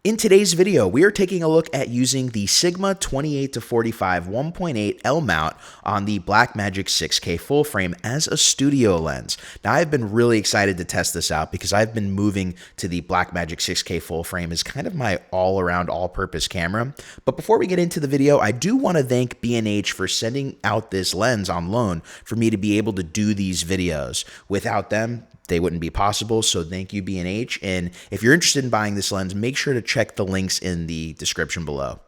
In today's video, we are taking a look at using the Sigma 28-45 1.8 L mount on the Blackmagic 6K full frame as a studio lens. Now, I've been really excited to test this out because I've been moving to the Blackmagic 6K full frame as kind of my all-around, all-purpose camera. But before we get into the video, I do want to thank B&H for sending out this lens on loan for me to be able to do these videos. Without them, they wouldn't be possible, so thank you, B&H. And if you're interested in buying this lens, make sure to check the links in the description below.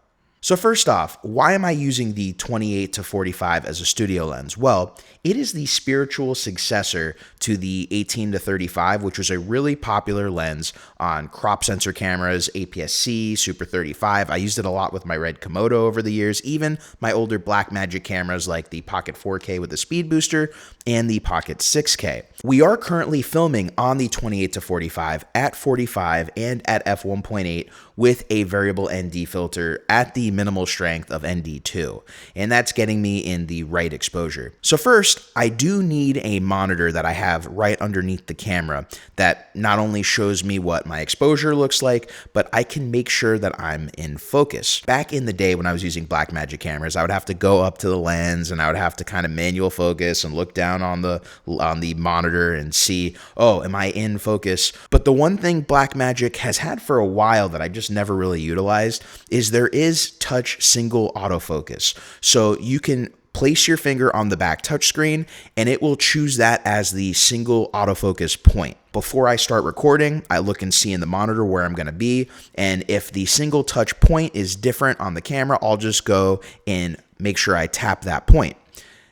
So first off, why am I using the 28-45 as a studio lens? Well, it is the spiritual successor to the 18-35, which was a really popular lens on crop sensor cameras, APS-C, Super 35. I used it a lot with my Red Komodo over the years, even my older Blackmagic cameras like the Pocket 4K with the speed booster and the Pocket 6K. We are currently filming on the 28-45 at 45 and at f1.8 with a variable ND filter at the minimal strength of ND2, and that's getting me in the right exposure. So first, I do need a monitor that I have right underneath the camera that not only shows me what my exposure looks like, but I can make sure that I'm in focus. Back in the day when I was using Blackmagic cameras, I would have to go up to the lens and I would have to kind of manual focus and look down on the monitor and see, oh, am I in focus? But the one thing Blackmagic has had for a while that I just never really utilized is there is touch single autofocus. So you can place your finger on the back touchscreen and it will choose that as the single autofocus point. Before I start recording, I look and see in the monitor where I'm going to be, and if the single touch point is different on the camera, I'll just go and make sure I tap that point.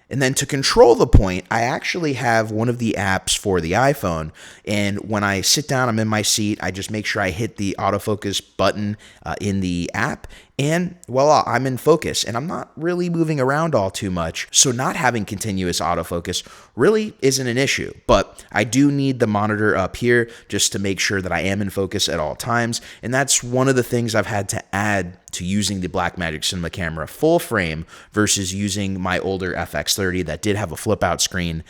And then to control the point, I actually have one of the apps for the iPhone, and when I sit down, I'm in my seat, I just make sure I hit the autofocus button in the app, and voila, I'm in focus, and I'm not really moving around all too much, so not having continuous autofocus really isn't an issue. But I do need the monitor up here just to make sure that I am in focus at all times, and that's one of the things I've had to add to using the Blackmagic Cinema camera full frame versus using my older FX30 that did have a flip out screen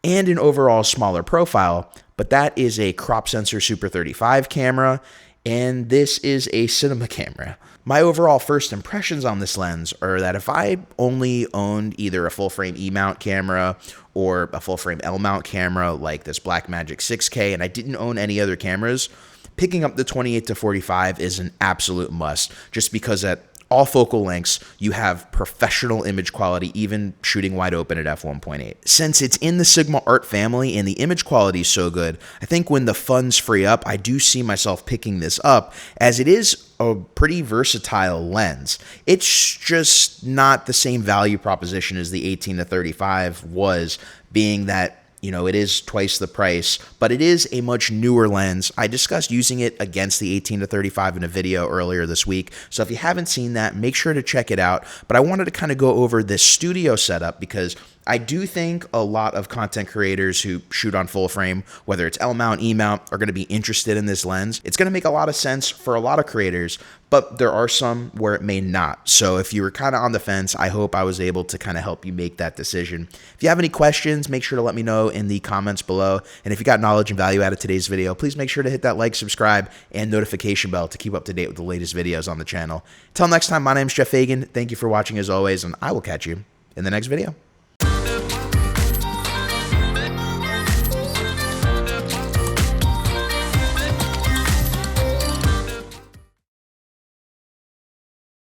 and an overall smaller profile, but that is a crop sensor Super 35 camera, and this is a cinema camera. My overall first impressions on this lens are that if I only owned either a full frame E-mount camera or a full frame L-mount camera like this Blackmagic 6K and I didn't own any other cameras, picking up the 28-45 is an absolute must, just because at all focal lengths, you have professional image quality, even shooting wide open at f1.8. Since it's in the Sigma art family and the image quality is so good, I think when the funds free up, I do see myself picking this up, as it is a pretty versatile lens. It's just not the same value proposition as the 18-35 was, being that it is twice the price, but it is a much newer lens. I discussed using it against the 18-35 in a video earlier this week, so if you haven't seen that, make sure to check it out. But I wanted to kind of go over this studio setup because I do think a lot of content creators who shoot on full frame, whether it's L-mount, E-mount, are going to be interested in this lens. It's going to make a lot of sense for a lot of creators, but there are some where it may not. So if you were kind of on the fence, I hope I was able to kind of help you make that decision. If you have any questions, make sure to let me know in the comments below. And if you got knowledge and value out of today's video, please make sure to hit that like, subscribe, and notification bell to keep up to date with the latest videos on the channel. Until next time, my name is Fagien. Thank you for watching as always, and I will catch you in the next video.